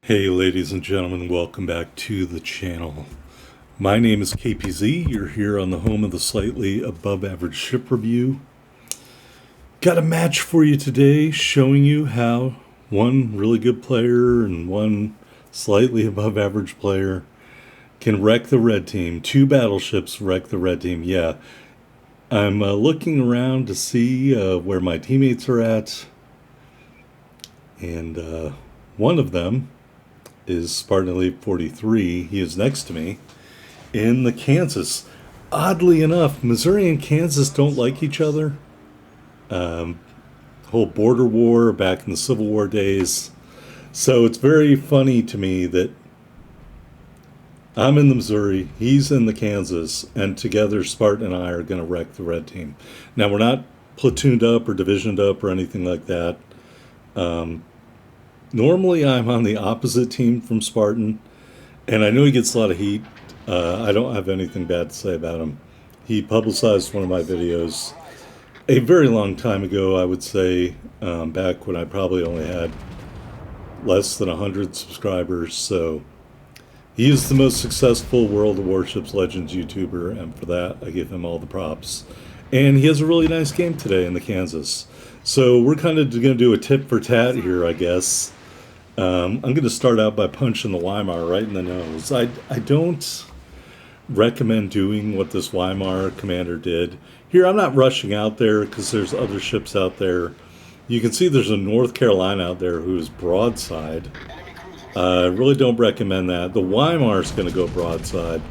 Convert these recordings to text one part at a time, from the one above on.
Hey ladies and gentlemen, welcome back to the channel. My name is KPZ. You're here on the home of the slightly above average ship review. Got a match for you today showing you how one really good player and one slightly above average player can wreck the red team. Two battleships wreck the red team. Yeah, I'm looking around to see where my teammates are at, and one of them is Spartan Elite43. He is next to me in the Kansas. Oddly enough, Missouri and Kansas don't like each other. Whole border war back in the Civil War days. So it's very funny to me that I'm in the Missouri, he's in the Kansas, and together Spartan and I are going to wreck the red team. Now, we're not platooned up or divisioned up or anything like that. Normally, I'm on the opposite team from Spartan, and I know he gets a lot of heat. I don't have anything bad to say about him. He publicized one of my videos a very long time ago, I would say, back when I probably only had less than 100 subscribers. So he is the most successful World of Warships Legends YouTuber, and for that, I give him all the props. And he has a really nice game today in the Kansas. So we're kind of going to do a tit for tat here, I guess. I'm going to start out by punching the Weimar right in the nose. I don't recommend doing what this Weimar commander did. Here, I'm not rushing out there because there's other ships out there. You can see there's a North Carolina out there who's broadside. I really don't recommend that. The Weimar is going to go broadside.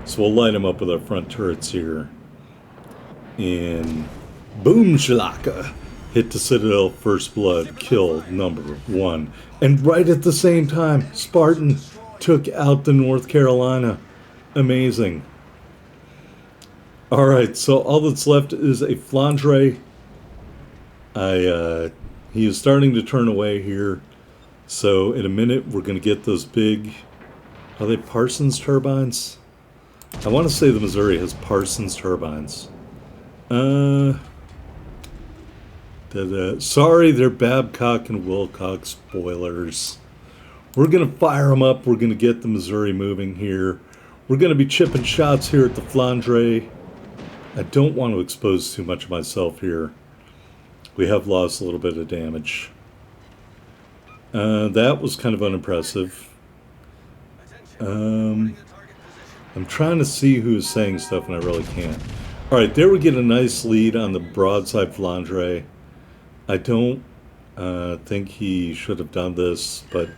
So we'll light them up with our front turrets here. And boom shalaka. Hit the Citadel, first blood, kill number one. And right at the same time, Spartan took out the North Carolina. Amazing. Alright, so all that's left is a Flandre. He is starting to turn away here. So in a minute, we're going to get those big... Are they Parsons turbines? I want to say the Missouri has Parsons turbines. Sorry, they're Babcock and Wilcox boilers. We're going to fire them up. We're going to get the Missouri moving here. We're going to be chipping shots here at the Flandre. I don't want to expose too much of myself here. We have lost a little bit of damage. That was kind of unimpressive. I'm trying to see who's saying stuff and I really can't. Alright, there we get a nice lead on the broadside Flandre. I don't think he should have done this, but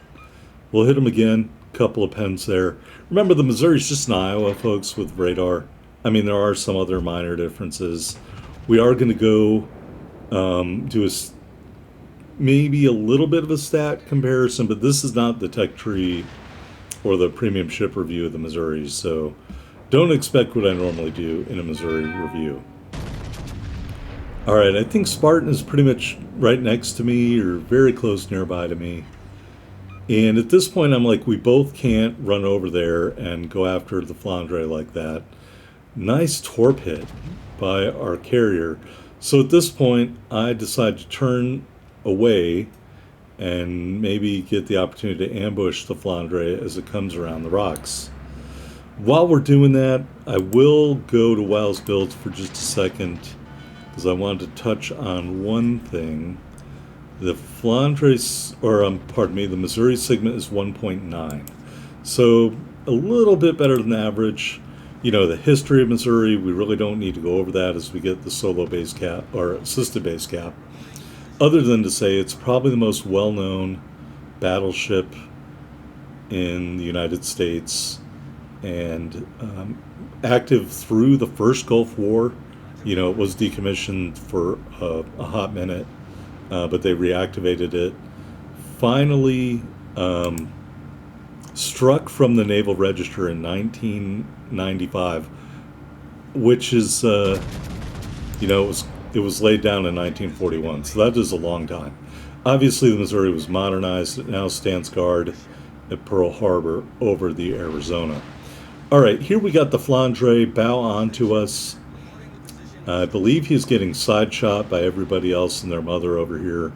we'll hit him again. Couple of pens there. Remember, the Missouri's just an Iowa, folks, with radar. I mean, there are some other minor differences. We are going to go do maybe a little bit of a stat comparison, but this is not the tech tree or the premium ship review of the Missouri, so don't expect what I normally do in a Missouri review. Alright, I think Spartan is pretty much right next to me or very close nearby to me. And at this point, I'm like, we both can't run over there and go after the Flandre like that. Nice torp hit by our carrier. So at this point, I decide to turn away and maybe get the opportunity to ambush the Flandre as it comes around the rocks. While we're doing that, I will go to Wiles Builds for just a second because I wanted to touch on one thing. The Flandre, pardon me, the Missouri Sigma is 1.9. So a little bit better than average. You know, the history of Missouri, we really don't need to go over that as we get the solo base cap or assisted base cap. Other than to say it's probably the most well-known battleship in the United States and active through the first Gulf War. You know, it was decommissioned for a hot minute, but they reactivated it. Finally struck from the Naval Register in 1995, which is, you know, it was laid down in 1941, so that is a long time. Obviously, the Missouri was modernized. It now stands guard at Pearl Harbor over the Arizona. All right, here we got the Flandre bow on to us. I believe he's getting side shot by everybody else and their mother over here.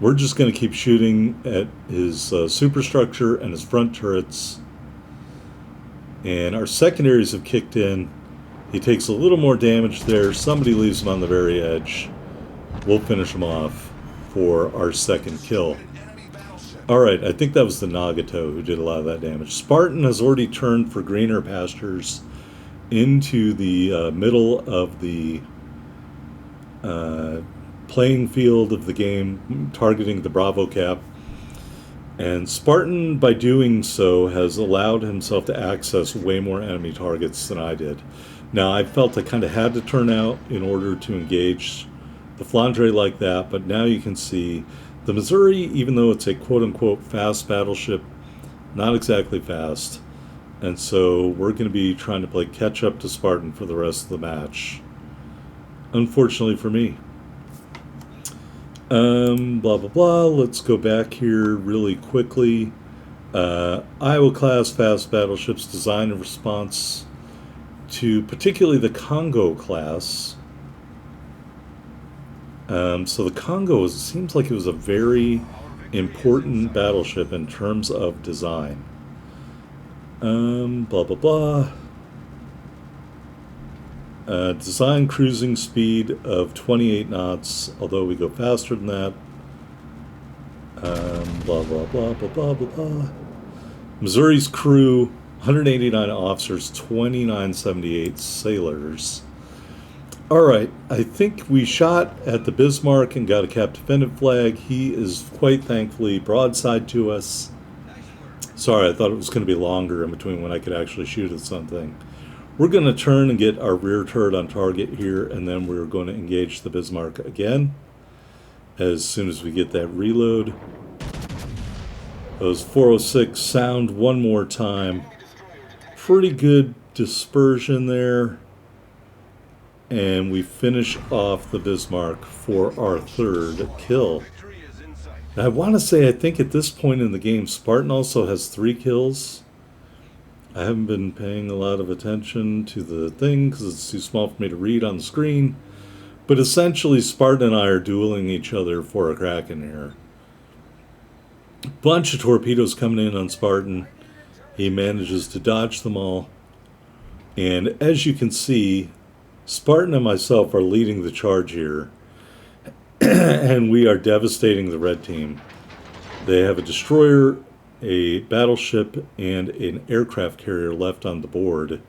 We're just going to keep shooting at his superstructure and his front turrets. And our secondaries have kicked in. He takes a little more damage there. Somebody leaves him on the very edge. We'll finish him off for our second kill. Alright, I think that was the Nagato who did a lot of that damage. Spartan has already turned for greener pastures into the middle of the playing field of the game, targeting the Bravo cap. And Spartan, by doing so, has allowed himself to access way more enemy targets than I did. Now, I felt I kind of had to turn out in order to engage the Flandre like that, but now you can see the Missouri, even though it's a quote-unquote fast battleship, not exactly fast. And so we're going to be trying to play catch-up to Spartan for the rest of the match. Unfortunately for me. Blah, blah, blah. Let's go back here really quickly. Iowa-class fast battleships designed in response to particularly the Congo class. So the Congo seems like it was a very important battleship in terms of design. Blah, blah, blah. Design cruising speed of 28 knots, although we go faster than that. Blah, blah, blah, blah, blah, blah, blah. Missouri's crew, 189 officers, 2978 sailors. Alright, I think we shot at the Bismarck and got a Cap Defendant flag. He is quite thankfully broadside to us. Sorry, I thought it was going to be longer in between when I could actually shoot at something. We're going to turn and get our rear turret on target here, and then we're going to engage the Bismarck again as soon as we get that reload. Those 406 sound one more time. Pretty good dispersion there. And we finish off the Bismarck for our third kill. And I want to say, I think at this point in the game, Spartan also has 3 kills. I haven't been paying a lot of attention to the thing because it's too small for me to read on the screen. But essentially, Spartan and I are dueling each other for a Kraken here. A bunch of torpedoes coming in on Spartan. He manages to dodge them all. And as you can see, Spartan and myself are leading the charge here. And we are devastating the red team. They have a destroyer, a battleship, and an aircraft carrier left on the board.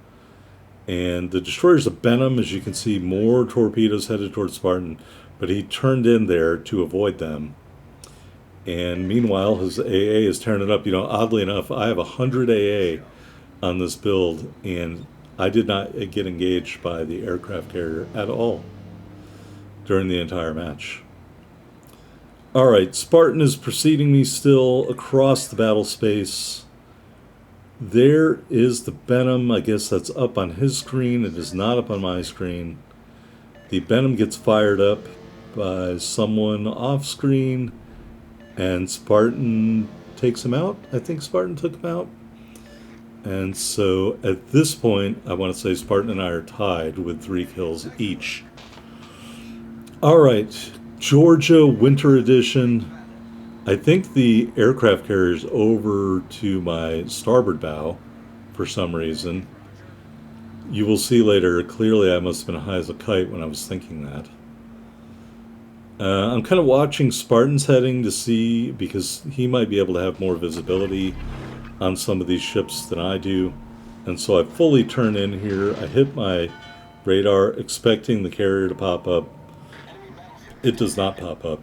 And the destroyer's a Benham, as you can see, more torpedoes headed towards Spartan, but he turned in there to avoid them. And meanwhile, his AA is tearing it up. You know, oddly enough, I have 100 AA on this build, and I did not get engaged by the aircraft carrier at all during the entire match. Alright, Spartan is preceding me still across the battle space. There is the Benham. I guess that's up on his screen. It is not up on my screen. The Benham gets fired up by someone off screen, and Spartan takes him out. I think Spartan took him out. And so at this point, I want to say Spartan and I are tied with 3 kills each. Alright, Georgia Winter Edition. I think the aircraft carrier is over to my starboard bow for some reason. You will see later, clearly I must have been high as a kite when I was thinking that. I'm kind of watching Spartan's heading to see, because he might be able to have more visibility on some of these ships than I do. And so I fully turn in here. I hit my radar expecting the carrier to pop up. It does not pop up.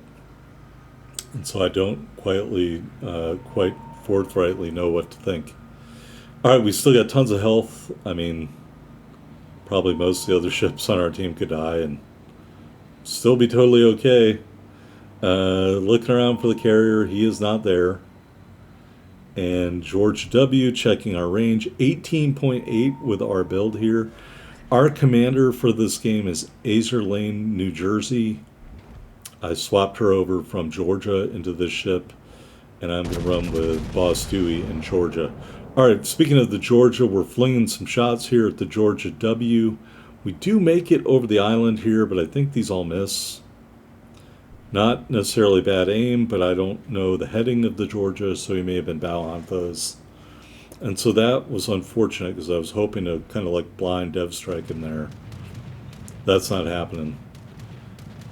And so I don't quite forthrightly know what to think. Alright, we still got tons of health. I mean, probably most of the other ships on our team could die and still be totally okay. Looking around for the carrier, he is not there. And George W. checking our range, 18.8 with our build here. Our commander for this game is Azure Lane, New Jersey. I swapped her over from Georgia into this ship, and I'm going to run with Boss Dewey in Georgia. Alright, speaking of the Georgia, we're flinging some shots here at the Georgia W. We do make it over the island here, but I think these all miss. Not necessarily bad aim, but I don't know the heading of the Georgia, so he may have been bow on those. And so that was unfortunate because I was hoping to kind of like blind dev strike him there. That's not happening.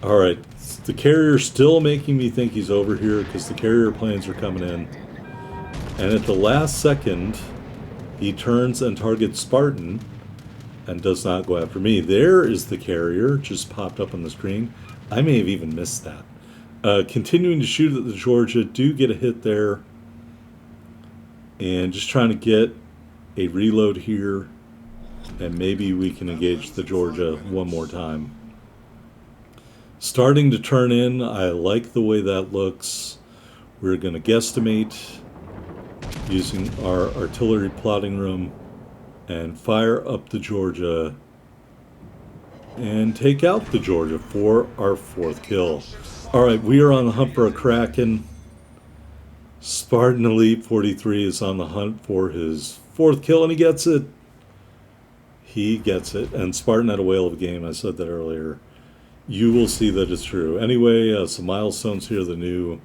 All right, the carrier's still making me think he's over here because the carrier planes are coming in. And at the last second, he turns and targets Spartan and does not go after me. There is the carrier, just popped up on the screen. I may have even missed that. Continuing to shoot at the Georgia, do get a hit there. And just trying to get a reload here. And maybe we can engage the Georgia one more time. Starting to turn in. I like the way that looks. We're going to guesstimate using our artillery plotting room and fire up the Georgia and take out the Georgia for our 4th kill. All right, we are on the hunt for a Kraken. Spartan Elite43 is on the hunt for his 4th kill, and he gets it. He gets it. And Spartan had a whale of a game. I said that earlier. You will see that it's true. Anyway, some milestones here. The new...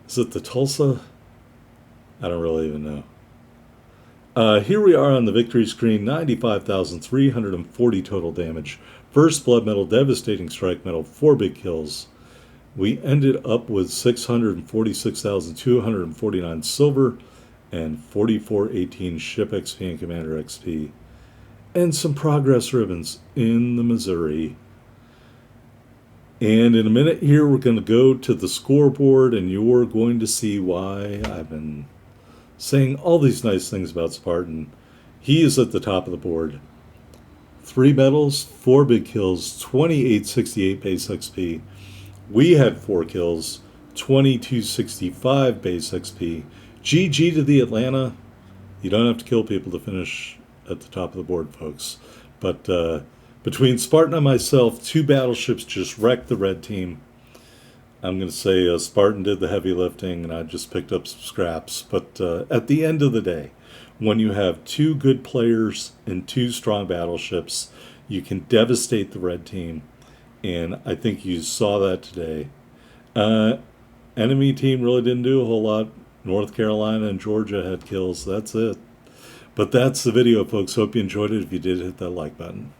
Is it the Tulsa? I don't really even know. Here we are on the victory screen. 95,340 total damage. First blood medal, devastating strike medal, 4 big kills. We ended up with 646,249 silver and 4418 ship XP and commander XP. And some progress ribbons in the Missouri. And in a minute here, we're going to go to the scoreboard, and you're going to see why I've been saying all these nice things about Spartan. He is at the top of the board. 3 medals, 4 big kills, 2868 base XP. We had 4 kills, 2265 base XP. GG to the Atlanta. You don't have to kill people to finish at the top of the board, folks. But between Spartan and myself, 2 battleships just wrecked the red team. I'm going to say Spartan did the heavy lifting, and I just picked up some scraps. But at the end of the day, when you have 2 good players and 2 strong battleships, you can devastate the red team. And I think you saw that today. Enemy team really didn't do a whole lot. North Carolina and Georgia had kills. That's it. But that's the video, folks. Hope you enjoyed it. If you did, hit that like button.